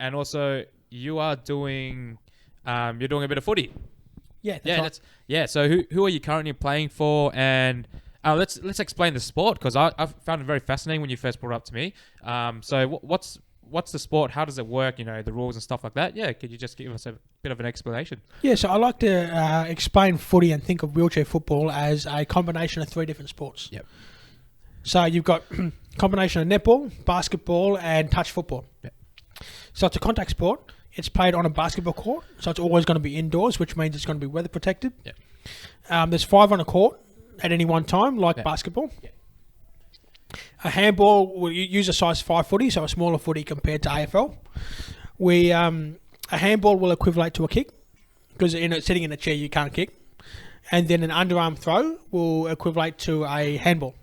And also you are doing, you're doing a bit of footy. Yeah, that's right. So who are you currently playing for? And let's explain the sport, because I found it very fascinating when you first brought it up to me. So what's the sport? How does it work? You know, the rules and stuff like that. Yeah, could you just give us a bit of an explanation? Yeah, so I like to explain footy and think of wheelchair football as a combination of 3 different sports. Yep. So you've got combination of netball, basketball, and touch football. Yep. So it's a contact sport. It's played on a basketball court, so it's always going to be indoors, which means it's going to be weather protected. Yep. There's 5 on a court at any one time, like basketball. Yep. A handball will use a size 5 footy, so a smaller footy compared to AFL. A handball will equivalent to a kick, because sitting in a chair you can't kick. And then an underarm throw will equivalent to a handball.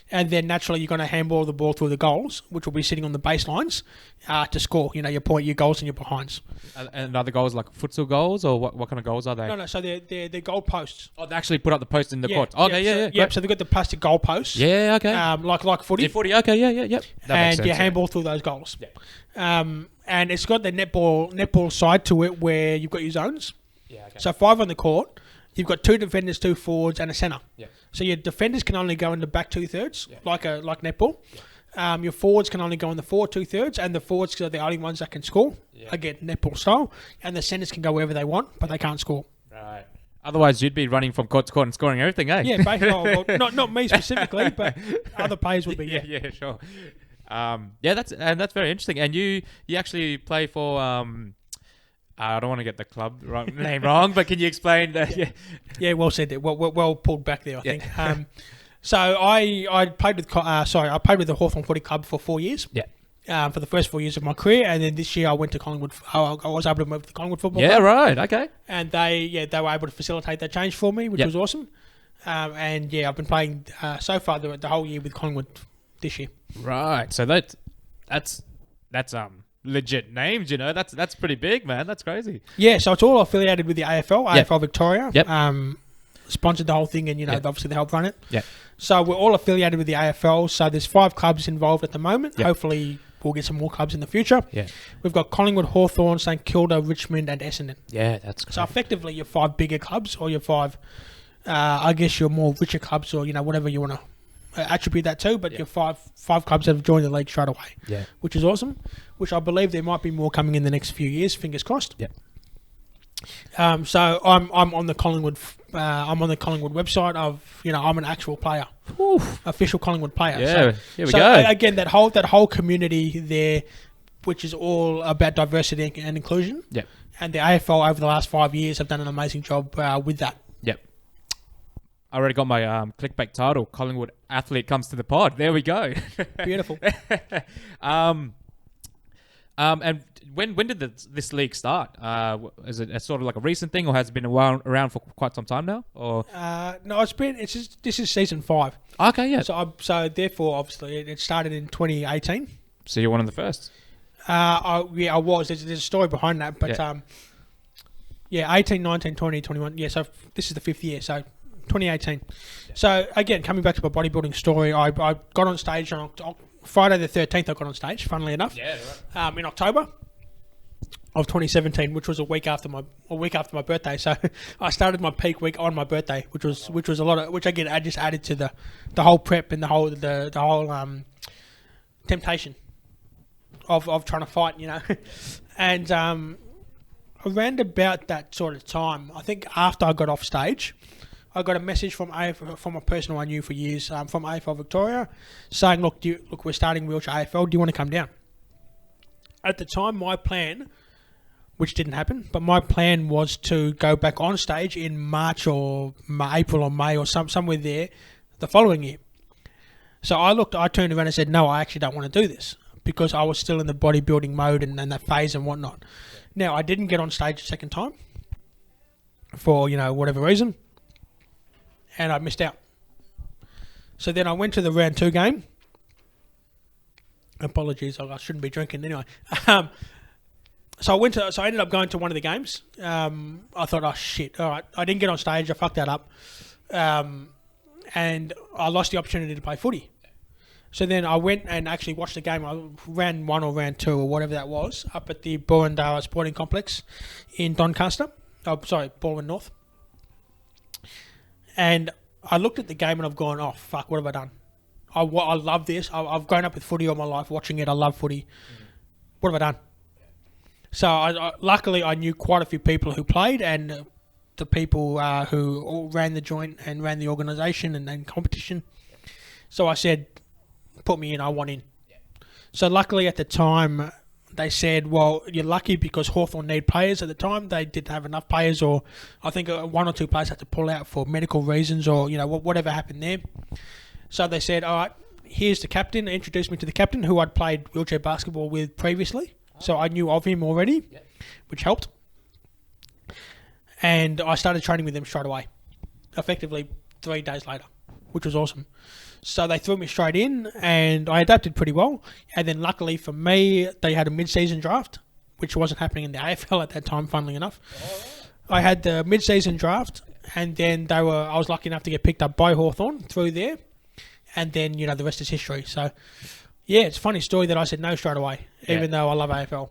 And then naturally you're going to handball the ball through the goals, which will be sitting on the baselines to score. You know, your point, your goals, and your behinds. And are the goals like futsal goals, or what kind of goals are they? No. So they're goal posts. Oh, they actually put up the post in the court. Okay, yeah. So they've got the plastic goal posts. Yeah, okay. Like footy. Yeah, footy. Okay, yep. And you handball through those goals. Yeah. And it's got the netball side to it where you've got your zones. Yeah. Okay. So 5 on the court. You've got 2 defenders, 2 forwards, and a centre. Yeah. So your defenders can only go in the back 2/3, like netball. Yeah. Your forwards can only go in the forward 2/3, and the forwards are the only ones that can score. Yeah. Again, netball style. And the centres can go wherever they want, but they can't score. Right. Otherwise, you'd be running from court to court and scoring everything, eh? Yeah, basically. Not me specifically, but other players would be. Yeah, sure. That's very interesting. And you actually play for. I don't want to get the club name wrong, but can you explain that? Yeah, well said there. Well pulled back there, I think. So I played with the Hawthorn Footy Club for 4 years. Yeah. For the first 4 years of my career, and then this year I went to Collingwood. I was able to move to the Collingwood Football Club. Yeah, right. Okay. And they were able to facilitate that change for me, which was awesome. I've been playing so far the whole year with Collingwood this year. Right. So that's legit names, you know. That's pretty big, man. That's crazy. Yeah, so it's all affiliated with the AFL Victoria. Yep. Sponsored the whole thing, and obviously they help run it. Yeah. So we're all affiliated with the AFL. So there's 5 clubs involved at the moment. Yep. Hopefully we'll get some more clubs in the future. Yeah. We've got Collingwood, Hawthorn, St Kilda, Richmond, and Essendon. Yeah, that's great. So effectively your 5 bigger clubs, or your 5, I guess your more richer clubs, or whatever you want to attribute that to, but your five clubs that have joined the league straight away, which is awesome. Which I believe there might be more coming in the next few years. Fingers crossed. Yep. So I'm on the Collingwood. I'm on the Collingwood website. I'm an actual player, official Collingwood player. Yeah. Here we go. Again, that whole community there, which is all about diversity and inclusion. Yep. And the AFL over the last 5 years have done an amazing job with that. Yep. I already got my clickbait title. Collingwood athlete comes to the pod. There we go. Beautiful. And when did this league start? Is it sort of like a recent thing, or has it been around for quite some time now? Or no, this is season 5. Okay, yeah. So therefore, obviously, it started in 2018. So you're one of the first. I was. There's a story behind that, but 18, 19, 20, 21. Yeah, so this is the 5th year. So 2018. Yeah. So again, coming back to my bodybuilding story, I got on stage on Friday the 13th. I got on stage, funnily enough. Yeah, right. In October of 2017, which was a week after my birthday. So I started my peak week on my birthday, which was a lot of, which again I just added to the whole prep and the whole temptation of trying to fight, and around about that sort of time, I think after I got off stage, I got a message from a person I knew for years, from AFL Victoria, saying, look, we're starting Wheelchair AFL. Do you want to come down? At the time, my plan, which didn't happen, but my plan was to go back on stage in March or April or May or somewhere there the following year. So I turned around and said, no, I actually don't want to do this, because I was still in the bodybuilding mode and that phase and whatnot. Now, I didn't get on stage a second time for, whatever reason, and I missed out. So then I went to the round 2 game. Apologies, I shouldn't be drinking anyway. So I ended up going to one of the games. I thought, oh shit, all right, I didn't get on stage, I fucked that up. And I lost the opportunity to play footy. So then I went and actually watched the game. I ran 1 or round 2 or whatever that was up at the Burundara Sporting Complex in Doncaster. Oh, sorry, Balwyn North. And I looked at the game and I've gone, oh, fuck, what have I done? I love this. I've grown up with footy all my life, watching it. I love footy. What have I done? So luckily I knew quite a few people who played and the people who all ran the joint and ran the organisation and competition. So I said, put me in, I want in. So luckily at the time they said, well, you're lucky because Hawthorn need players. At the time they didn't have enough players, or I think 1 or 2 players had to pull out for medical reasons, or whatever happened there. So they said, all right, here's the captain. They introduced me to the captain who I'd played wheelchair basketball with previously. So I knew of him already, which helped. And I started training with him straight away, effectively 3 days later, which was awesome. So they threw me straight in and I adapted pretty well. And then luckily for me, they had a mid-season draft, which wasn't happening in the AFL at that time, funnily enough. I had the mid-season draft and then I was lucky enough to get picked up by Hawthorn through there. And then, the rest is history. So, yeah, it's a funny story that I said no straight away, even though I love AFL.